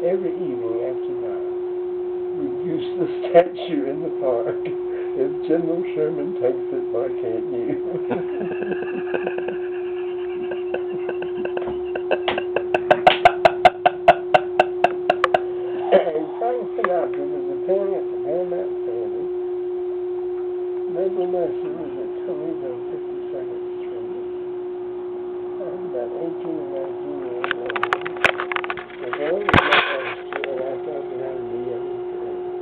every evening after dark. We use the statue in the park. If General Sherman takes it, why can't you? And Frank Sinatra was appearing at the Paramount Theater. Mabel Mercer was at Tony's on 52nd Street. I was about 18 or 19 years old. The girl was my sister, and I thought that I would be young forever.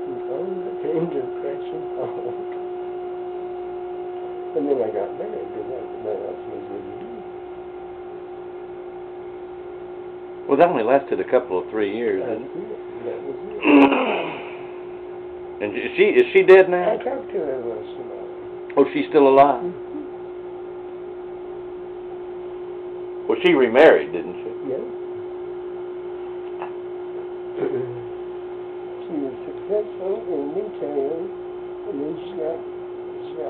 And only the tender impression followed. And then I got married, because that else was really good. Well, that only lasted a couple of 3 years, didn't it? That was it. And is she dead now? I talked to her once in a while. Oh, she's still alive? Mm-hmm. Well, she remarried, didn't she? Yeah. She was successful in retail, and then she got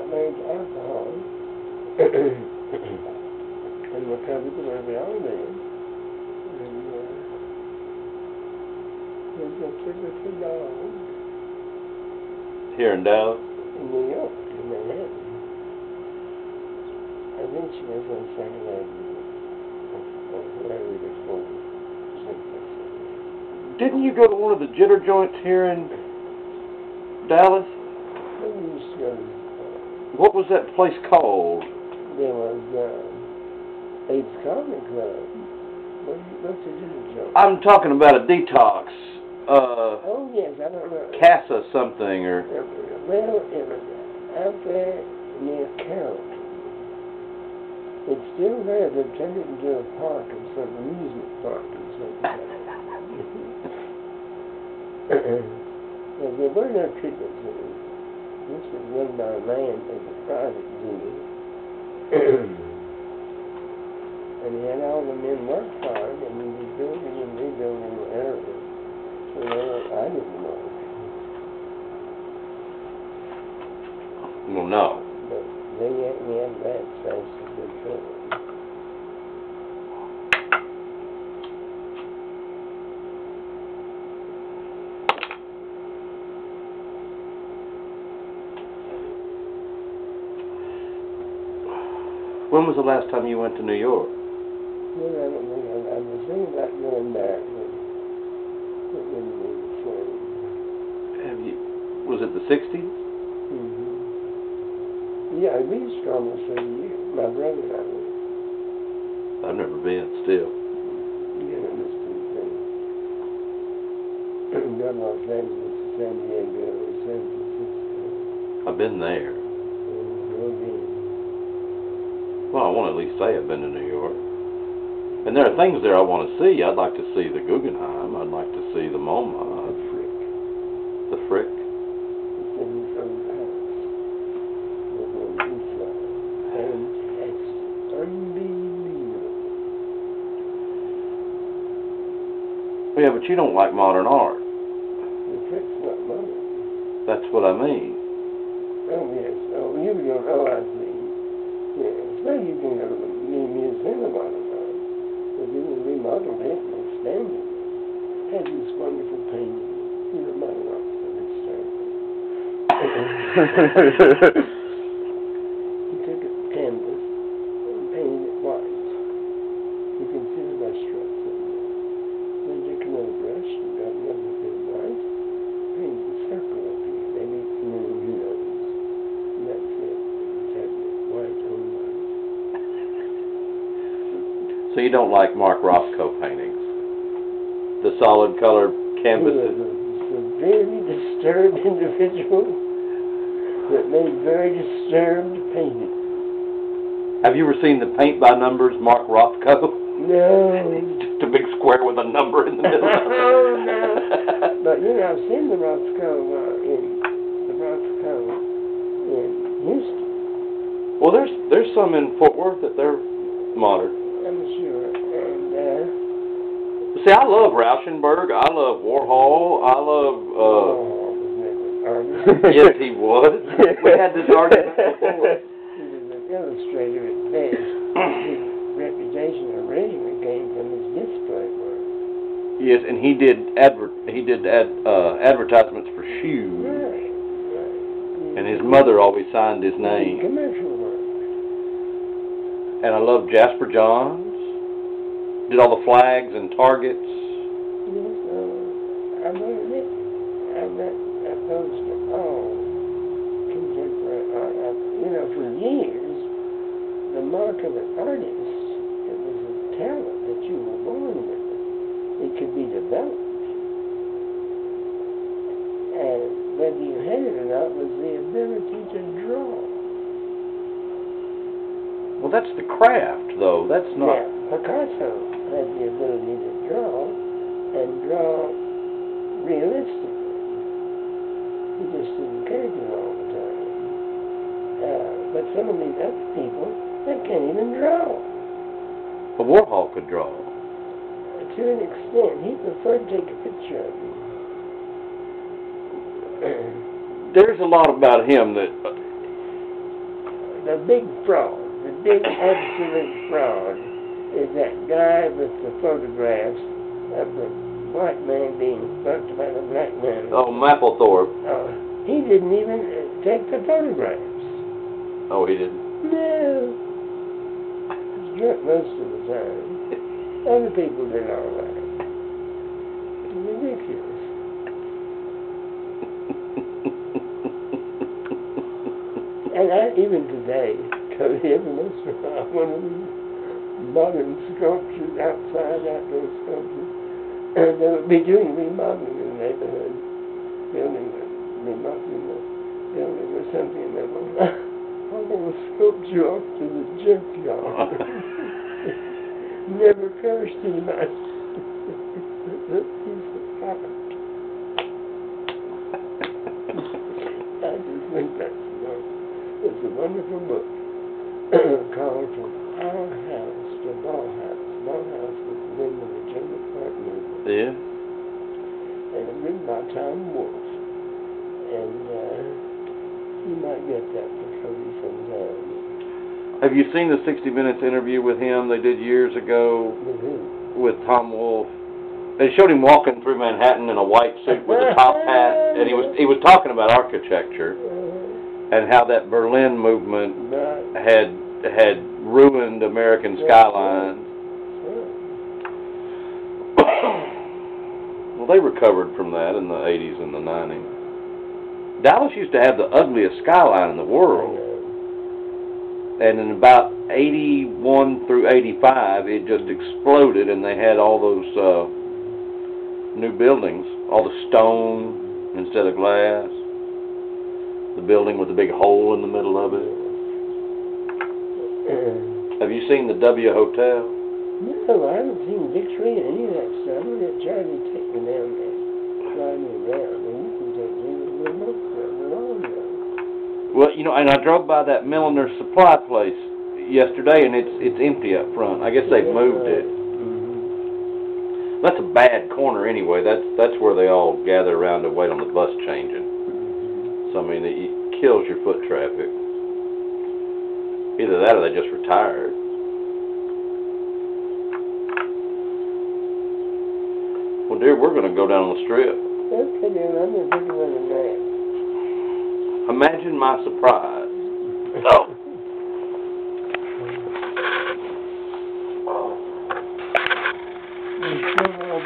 married to alcohol, and recovered the way we all did. And they took her to dog. Here in Dallas? In New York, in Manhattan. I think she was on Second Avenue, or whatever it is called. Didn't you go to one of the jitter joints here in Dallas? We used to go to, What was that place called? there was Abe's Comedy Club. What's the jitter joint? I'm talking about a detox. Oh, yes, I don't know. Casa something, or... Well, it was out there near Carroll. It's still there. They've turned it into a park and some amusement park and something. Well, there were no treatments. This was run by a man as a private zoo. And he had all the men work hard, and he was building and rebuilding the area. So I didn't know. Well, no. But they had me at that fast as they could. When was the last time you went to New York? Well, I don't think I was thinking about going back, but it wouldn't be the same. Have you? Was it the 60s? Mm-hmm. Yeah, we used to almost every year. My brother and I went. I've never been. Still. Yeah, it was pretty thing. Got Los Angeles, San Diego, San Francisco. I've been there. And go again. Well, I want to at least say I've been to New York. And there are things there I want to see. I'd like to see the Guggenheim. I'd like to see the MoMA. The Frick. The Frick. It's in his own house. It's on the east side. And it's unbelievable. Yeah, but you don't like modern art. The Frick's not modern. That's what I mean. Oh, yes. Oh, you go. Oh, I see. Yes. Well, you can go to the new museum of modern art. But you will remodel it and expand it. Had this wonderful painting. You know, modern art is terrible. He took a canvas and painted it white. You can see the brush strokes in there. Then he took another brush and got another bit of white, painted a circle up here. Maybe it's moon, who knows. And that's it. It's had white on white. So you don't like Mark Rothko paintings? The solid color canvases? He was a severely disturbed individual that made very disturbed paintings. Have you ever seen the paint by numbers Mark Rothko? No. Just a big square with a number in the middle. Oh, no. But, you know, I've seen the Rothko in Houston. Well, there's some in Fort Worth that they're modern. I'm sure. And, See, I love Rauschenberg. I love Warhol. I love, was never an artist. Yes, he was. We had this argument before. He was an illustrator at best. His reputation originally came from his display work. Yes, and he did advertisements for shoes, Right. and his mother always signed his name. Commercial work. And I love Jasper Johns. Did all the flags and targets. Yes, I believe it. I'm not opposed to all contemporary art. For years, the mark of an artist, it was a talent that you were born with. It could be developed. And whether you had it or not was the ability to draw. Well, that's the craft, though. That's not... Now, Picasso had the ability to draw, and draw realistically. He just didn't character all the time. But some of these other people, they can't even draw. But Warhol could draw. To an extent, he preferred to take a picture of you. There's a lot about him that... The big fraud, the big absolute fraud, is that guy with the photographs of the white man being fucked by the black man. Oh, Mapplethorpe. He didn't even take the photographs. Oh, he didn't? No. He's drunk most of the time. Other people did all that. It's ridiculous. And even today, because every once in a while, one of these modern sculptures, outdoor sculptures, they would be doing remodeling in the neighborhood, remodeling the building or something, and they would I'm going to sculpt you off to the junkyard. Never cursed in my piece of art. I just think it's a wonderful book called From Our House to Bauhaus. Bauhaus was the name of the German art movement. Yeah. And it's written by Tom Wolfe. And you might get that for Cody sometime. Have you seen the 60 Minutes interview with him they did years ago? With who? With Tom Wolfe. They showed him walking through Manhattan in a white suit with a top hat, and he was talking about architecture and how that Berlin movement had ruined American skylines. Well, they recovered from that in the 80s and the 90s. Dallas used to have the ugliest skyline in the world. And in about 81 through 85, it just exploded, and they had all those new buildings, all the stone instead of glass. The building with a big hole in the middle of it. Have you seen the W Hotel? No, I haven't seen Victory or any of that stuff. I'm going to let Charlie take me down there, fly me around, and you can take me with the remote control. Well, and I drove by that Milliner's Supply place yesterday, and it's empty up front. I guess they've moved it. That's a bad corner anyway. That's where they all gather around to wait on the bus changing. So I mean, it kills your foot traffic. Either that or they just retired. Well, dear, we're going to go down on the strip. Okay, then, I'm going to take another nap. Imagine my surprise. Oh. I'm sure I'll